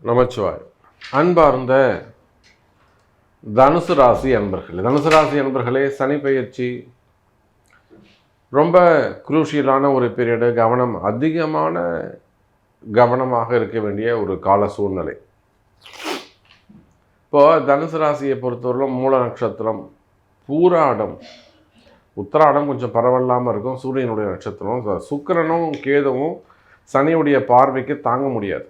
நமச்சிவாய். அன்பார்ந்த தனுசு ராசி அன்பர்களே, சனி பெயர்ச்சி ரொம்ப குரூஷியலான ஒரு பீரியடு. கவனமாக இருக்க வேண்டிய ஒரு கால சூழ்நிலை. இப்போ தனுசு ராசியை பொறுத்தவரையிலும் மூல நட்சத்திரம், பூராடம், உத்திராடம் கொஞ்சம் பரவலாமல் இருக்கும். சூரியனுடைய நட்சத்திரம். சுக்கிரனும் கேதுவும் சனியுடைய பார்வைக்கு தாங்க முடியாது.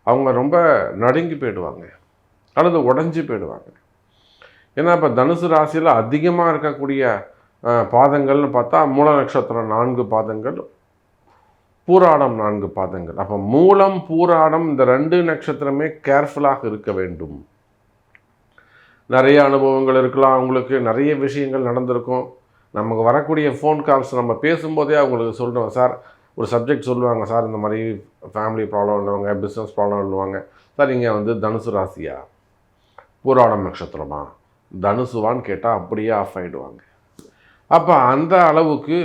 அவங்க ரொம்ப நடுங்கி போயிடுவாங்க அல்லது உடஞ்சி போயிடுவாங்க. ஏன்னா இப்போ தனுசு ராசியில் அதிகமாக இருக்கக்கூடிய பாதங்கள்னு பார்த்தா மூல நட்சத்திரம் 4 பாதங்கள், பூராடம் 4 பாதங்கள். அப்போ மூலம் பூராடம் இந்த 2 நட்சத்திரமே கேர்ஃபுல்லாக இருக்க வேண்டும். நிறைய அனுபவங்கள் இருக்கலாம், அவங்களுக்கு நிறைய விஷயங்கள் நடந்திருக்கும். நமக்கு வரக்கூடிய ஃபோன் கால்ஸ் நம்ம பேசும்போதே அவங்களுக்கு சொல்கிறோம், சார் ஒரு சப்ஜெக்ட் சொல்லுவாங்க, சார் இந்த மாதிரி ஃபேமிலி ப்ராப்ளம் இல்லைவாங்க, பிஸ்னஸ் ப்ராப்ளம் இல்லைவாங்க, சார் நீங்கள் வந்து தனுசு ராசியா, பூராடம் நட்சத்திரமா, தனுசுவான்னு கேட்டால் அப்படியே ஆஃப் ஆகிடுவாங்க. அப்போ அந்த அளவுக்கு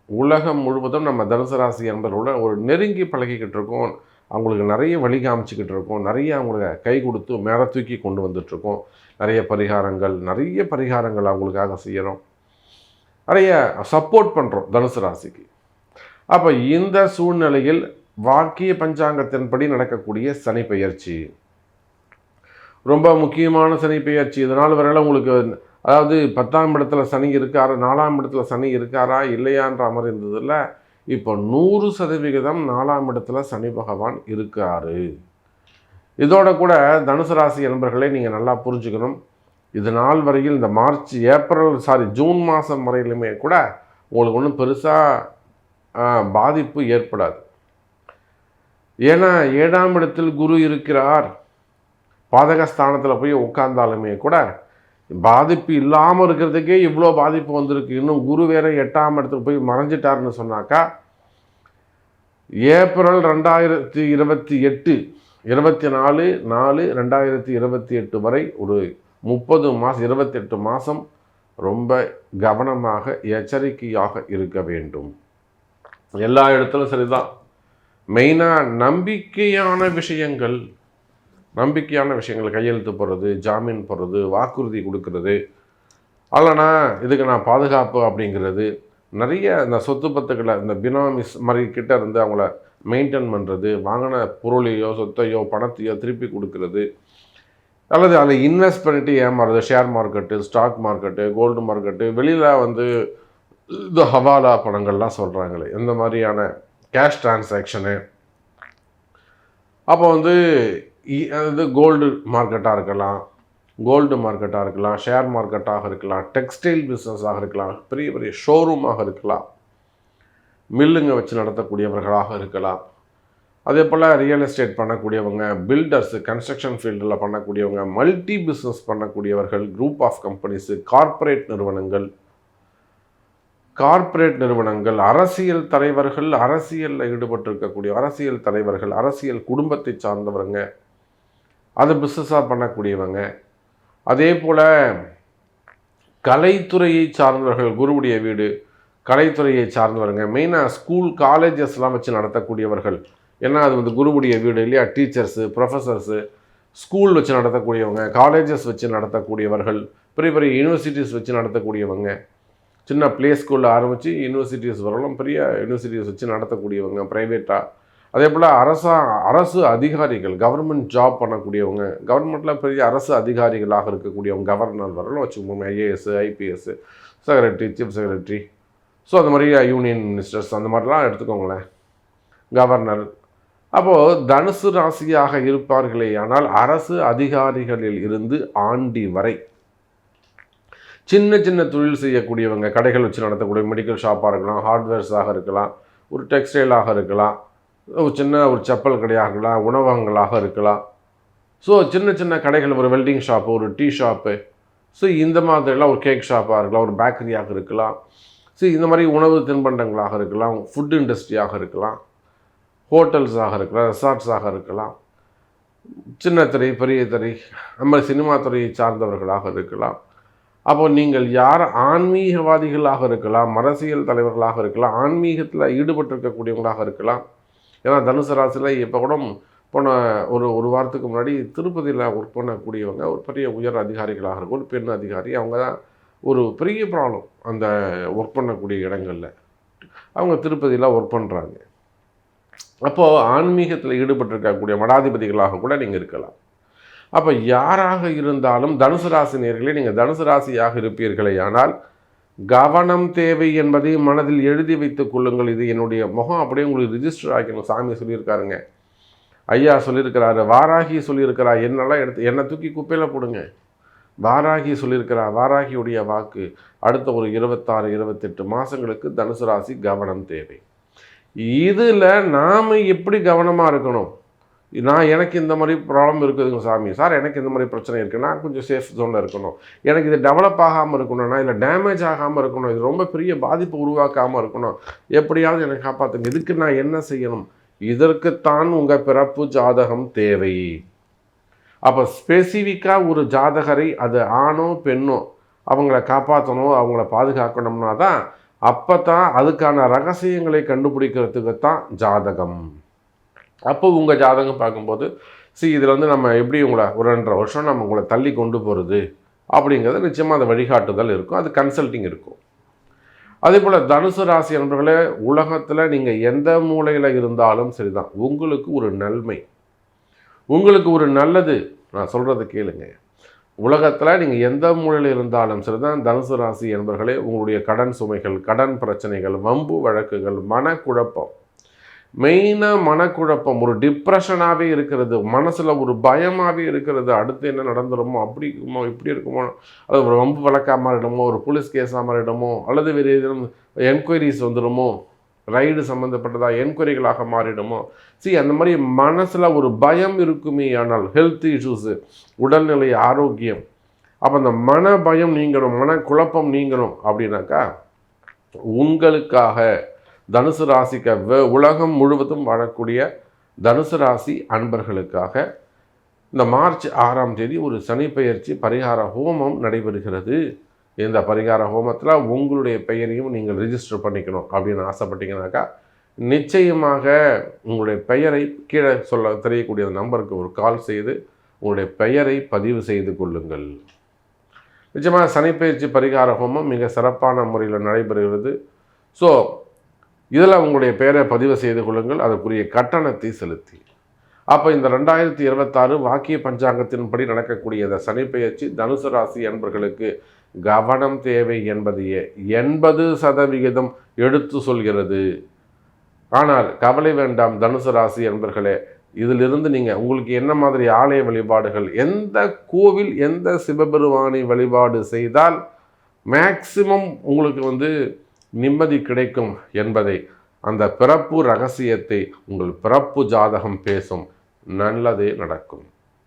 உலகம் முழுவதும் நம்ம தனுசு ராசி என்பதோட ஒரு நெருங்கி பழகிக்கிட்டு இருக்கோம். அவங்களுக்கு நிறைய வழி காமிச்சிக்கிட்டு இருக்கோம், நிறைய அவங்கள கை கொடுத்து மேலே தூக்கி கொண்டு வந்துட்டுருக்கோம். நிறைய பரிகாரங்கள் அவங்களுக்காக செய்கிறோம், நிறைய சப்போர்ட் பண்ணுறோம் தனுசு ராசிக்கு. அப்போ இந்த சூழ்நிலையில் வாக்கிய பஞ்சாங்கத்தின்படி நடக்கக்கூடிய சனி பெயர்ச்சி ரொம்ப முக்கியமான சனி பெயர்ச்சி. இதனால் வரையில உங்களுக்கு அதாவது 10ஆம் இடத்துல சனி இருக்காரா, 4ஆம் இடத்துல சனி இருக்காரா இல்லையான்ற மாதிரி இருந்ததில்ல. இப்போ 100% 4ஆம் இடத்துல சனி பகவான் இருக்காரு. இதோட கூட தனுசு ராசி என்பர்களே நீங்கள் நல்லா புரிஞ்சுக்கணும், இது நாள் வரையில் இந்த ஜூன் மாதம் வரையிலுமே கூட உங்களுக்கு ஒன்றும் பெருசாக பாதிப்பு ஏற்படாது. ஏன்னா 7ஆம் இடத்தில் குரு இருக்கிறார். பாதகஸ்தானத்தில் போய் உட்கார்ந்தாலுமே கூட பாதிப்பு இல்லாமல் இருக்கிறதுக்கே இவ்வளோ பாதிப்பு வந்திருக்கு. இன்னும் குரு வேற 8ஆம் இடத்துக்கு போய் மறைஞ்சிட்டார்னு சொன்னாக்கா ஏப்ரல் 2028 24/4/2028 வரை ஒரு 30 மாதம் 28 மாதம் ரொம்ப கவனமாக எச்சரிக்கையாக இருக்க வேண்டும். எல்லா இடத்துலையும் சரிதான். மெயினாக நம்பிக்கையான விஷயங்கள் கையெழுத்து போடுறது, ஜாமீன் போடுறது, வாக்குறுதி கொடுக்கறது, அல்லனா இதுக்கு நான் பாதுகாப்பு அப்படிங்கிறது, நிறைய இந்த சொத்து பத்துக்களை இந்த பினாமிஸ் மாதிரி கிட்ட இருந்து அவங்கள மெயின்டைன் பண்ணுறது, வாங்கின பொருளையோ சொத்தையோ பணத்தையோ திருப்பி கொடுக்கறது, அல்லது அதை இன்வெஸ்ட் பண்ணிட்டு ஏமாறுறது, share market, stock market, gold market, வெளியில் வந்து இந்த ஹவாலா பணங்கள்லாம் சொல்கிறாங்களே, இந்த மாதிரியான கேஷ் டிரான்சாக்ஷனு. அப்போ வந்து அது கோல்டு மார்க்கெட்டாக இருக்கலாம், ஷேர் மார்க்கெட்டாக இருக்கலாம், டெக்ஸ்டைல் பிஸ்னஸாக இருக்கலாம், பெரிய பெரிய ஷோரூமாக இருக்கலாம், மில்லுங்க வச்சு நடத்தக்கூடியவர்களாக இருக்கலாம். அதே போல் ரியல் எஸ்டேட் பண்ணக்கூடியவங்க, பில்டர்ஸு, கன்ஸ்ட்ரக்ஷன் ஃபீல்டில் பண்ணக்கூடியவங்க, மல்டி பிஸ்னஸ் பண்ணக்கூடியவர்கள், குரூப் ஆஃப் கம்பெனிஸு, கார்ப்பரேட் நிறுவனங்கள், அரசியல் தலைவர்கள், அரசியலில் ஈடுபட்டிருக்கக்கூடிய அரசியல் தலைவர்கள், அரசியல் குடும்பத்தை சார்ந்தவங்க, அதை பிஸ்னஸாக பண்ணக்கூடியவங்க, அதே போல் கலைத்துறையை சார்ந்தவர்கள், குருவுடைய வீடு, கலைத்துறையை சார்ந்தவங்க, மெயினாக ஸ்கூல் காலேஜஸ்லாம் வச்சு நடத்தக்கூடியவர்கள். ஏன்னா அது வந்து குருவுடைய வீடு இல்லையா. டீச்சர்ஸு, ப்ரொஃபஸர்ஸு, ஸ்கூல் வச்சு நடத்தக்கூடியவங்க, காலேஜஸ் வச்சு நடத்தக்கூடியவர்கள், பெரிய பெரிய யூனிவர்சிட்டிஸ் வச்சு நடத்தக்கூடியவங்க, சின்ன ப்ளே ஸ்கூலில் ஆரம்பித்து யூனிவர்சிட்டிஸ் வரலாம், பெரிய யூனிவர்சிட்டிஸ் வச்சு நடத்தக்கூடியவங்க ப்ரைவேட்டாக. அதே போல் அரசு அதிகாரிகள், கவர்மெண்ட் ஜாப் பண்ணக்கூடியவங்க, கவர்மெண்ட்டில் பெரிய அரசு அதிகாரிகளாக இருக்கக்கூடியவங்க, கவர்னர் வரலாம் வச்சுக்கோங்க, IAS, IPS, secretary, chief secretary, so அந்த மாதிரி யூனியன் மினிஸ்டர்ஸ், அந்த மாதிரிலாம் எடுத்துக்கோங்களேன், கவர்னர். அப்போது தனுசு ராசியாக இருப்பார்களே ஆனால் அரசு அதிகாரிகளில் இருந்து ஆண்டி வரை சின்ன சின்ன தொழில் செய்யக்கூடியவங்க, கடைகள் வச்சு நடத்தக்கூடிய மெடிக்கல் ஷாப்பாக இருக்கலாம், ஹார்ட்வேர்ஸாக இருக்கலாம், ஒரு டெக்ஸ்டைலாக இருக்கலாம், ஒரு செப்பல் கடையாக இருக்கலாம், உணவகங்களாக இருக்கலாம். ஸோ சின்ன சின்ன கடைகள், ஒரு வெல்டிங் ஷாப்பு, ஒரு டீ ஷாப்பு, ஸோ இந்த மாதிரிலாம் ஒரு கேக் ஷாப்பாக இருக்கலாம், ஒரு பேக்கரியாக இருக்கலாம், ஸோ இந்த மாதிரி உணவு தின்பண்டங்களாக இருக்கலாம், ஃபுட் இண்டஸ்ட்ரியாக இருக்கலாம், ஹோட்டல்ஸாக இருக்கலாம், ரெசார்ட்ஸாக இருக்கலாம், சின்ன திரை, பெரிய திரை, நம்ம சினிமா துறையை சார்ந்தவர்களாக இருக்கலாம். அப்போ நீங்கள் யார் ஆன்மீகவாதிகளாக இருக்கலாம், அரசியல் தலைவர்களாக இருக்கலாம், ஆன்மீகத்தில் ஈடுபட்டிருக்கக்கூடியவங்களாக இருக்கலாம். ஏன்னா தனுசு ராசியில் இப்போ கூட போன ஒரு வாரத்துக்கு முன்னாடி திருப்பதியில் ஒர்க் பண்ணக்கூடியவங்க ஒரு பெரிய உயர் அதிகாரிகளாக இருக்கும், ஒரு பெண் அதிகாரி. அவங்க தான் ஒரு பெரிய ப்ராப்ளம் அந்த ஒர்க் பண்ணக்கூடிய இடங்களில். அவங்க திருப்பதியில் ஒர்க் பண்ணுறாங்க. அப்போது ஆன்மீகத்தில் ஈடுபட்டிருக்கக்கூடிய மடாதிபதிகளாக கூட நீங்கள் இருக்கலாம். அப்போ யாராக இருந்தாலும் தனுசு ராசி நேயர்களே, நீங்கள் தனுசு ராசியாக இருப்பீர்களே ஆனால் கவனம் தேவை என்பதை மனதில் எழுதி வைத்துக் கொள்ளுங்கள். இது என்னுடைய முகம் அப்படியே உங்களுக்கு ரிஜிஸ்டர் ஆக்கணும். சாமி சொல்லியிருக்காருங்க, ஐயா சொல்லியிருக்கிறாரு, வாராகி சொல்லியிருக்கிறா, என்னெல்லாம் என்னை தூக்கி குப்பையில் போடுங்க. வாராகி சொல்லியிருக்கிறா, வாராகியுடைய வாக்கு. அடுத்த ஒரு 26 28 மாதங்களுக்கு தனுசு ராசி கவனம் தேவை. இதில் நாம் எப்படி கவனமாக இருக்கணும்? எனக்கு இந்த மாதிரி ப்ராப்ளம் இருக்குதுங்க சாமி, சார் எனக்கு இந்த மாதிரி பிரச்சனை இருக்குது, நான் கொஞ்சம் சேஃப் ஜோனில் இருக்கணும், எனக்கு இது டெவலப் ஆகாமல் இருக்கணும்னா இல்லை டேமேஜ் ஆகாமல் இருக்கணும், இது ரொம்ப பெரிய பாதிப்பு உருவாக்காமல் இருக்கணும், எப்படியாவது எனக்கு காப்பாற்றுங்க, இதுக்கு நான் என்ன செய்யணும்? இதற்குத்தான் உங்கள் பிறப்பு ஜாதகம் தேவை. அப்போ ஸ்பெசிஃபிக்காக ஒரு ஜாதகரை, அது ஆணோ பெண்ணோ, அவங்கள காப்பாற்றணும், அவங்கள பாதுகாக்கணும்னா தான், அப்போ தான் அதுக்கான ரகசியங்களை கண்டுபிடிக்கிறதுக்கு தான் ஜாதகம். அப்போ உங்கள் ஜாதகம் பார்க்கும்போது இதில் நம்ம எப்படி உங்களை ஒரு 2.5 வருஷம் நம்ம உங்களை தள்ளி கொண்டு போகிறது அப்படிங்கிறது நிச்சயமாக அந்த வழிகாட்டுதல் இருக்கும், அது கன்சல்ட்டிங் இருக்கும். அதே போல் தனுசு ராசி நண்பர்களே, உலகத்தில் நீங்கள் எந்த மூலையில் இருந்தாலும் சரிதான், உங்களுக்கு ஒரு நன்மை, உங்களுக்கு ஒரு நல்லது. நான் சொல்கிறத கேளுங்க. உலகத்தில் நீங்கள் எந்த மூலையில் இருந்தாலும் சரிதான் தனுசு ராசி என்பர்களே, உங்களுடைய கடன் சுமைகள், கடன் பிரச்சனைகள், வம்பு வழக்குகள், மனக்குழப்பம், மெயினாக மனக்குழப்பம், ஒரு டிப்ரெஷனாகவே இருக்கிறது, மனசில் ஒரு பயமாகவே இருக்கிறது, அடுத்து என்ன நடந்துருமோ, அப்படி இருக்குமோ, இப்படி இருக்குமோ, அது ஒரு வம்பு வழக்காக மாறிடுமோ, ஒரு போலீஸ் கேஸாக மாறிடுமோ, அல்லது வேறு எதுவும் என்கொயரிஸ் வந்துடுமோ, ரைடு சம்மந்தப்பட்டதாக என்கொயரிகளாக மாறிடுமோ. அந்த மாதிரி மனசில் ஒரு பயம் இருக்குமே. ஆனால் ஹெல்த் இஷ்யூஸு, உடல்நிலை ஆரோக்கியம், அப்போ அந்த மன பயம் நீங்கணும், மனக்குழப்பம் நீங்கணும் அப்படின்னாக்கா உங்களுக்காக தனுசு ராசிக்கு உலகம் முழுவதும் வாழக்கூடிய தனுசு ராசி அன்பர்களுக்காக இந்த மார்ச் 6ஆம் தேதி ஒரு சனிப்பெயர்ச்சி பரிகார ஹோமம் நடைபெறுகிறது. இந்த பரிகார ஹோமத்தில் உங்களுடைய பெயரையும் நீங்கள் ரிஜிஸ்டர் பண்ணிக்கணும் அப்படின்னு ஆசைப்பட்டீங்கன்னாக்கா நிச்சயமாக உங்களுடைய பெயரை கீழே தெரியக்கூடிய நம்பருக்கு ஒரு கால் செய்து உங்களுடைய பெயரை பதிவு செய்து கொள்ளுங்கள். நிச்சயமாக சனிப்பெயர்ச்சி பரிகார ஹோமம் மிக சிறப்பான முறையில் நடைபெறுகிறது. ஸோ இதில் உங்களுடைய பெயரை பதிவு செய்து கொள்ளுங்கள், அதற்குரிய கட்டணத்தை செலுத்தி. அப்போ இந்த 2026 வாக்கிய பஞ்சாங்கத்தின்படி நடக்கக்கூடிய இந்த சனிப்பெயர்ச்சி தனுசு ராசி என்பர்களுக்கு கவனம் தேவை என்பதையே 80% எடுத்து சொல்கிறது. ஆனால் கவலை வேண்டாம் தனுசு ராசி என்பர்களே, இதிலிருந்து நீங்கள் உங்களுக்கு என்ன மாதிரி ஆலய வழிபாடுகள், எந்த கோவில், எந்த சிவபெருமானை வழிபாடு செய்தால் மேக்சிமம் உங்களுக்கு நிம்மதி கிடைக்கும் என்பதை, அந்த பிறப்பு ரகசியத்தை உங்கள் பிறப்பு ஜாதகம் பேசும். நல்லதே நடக்கும்.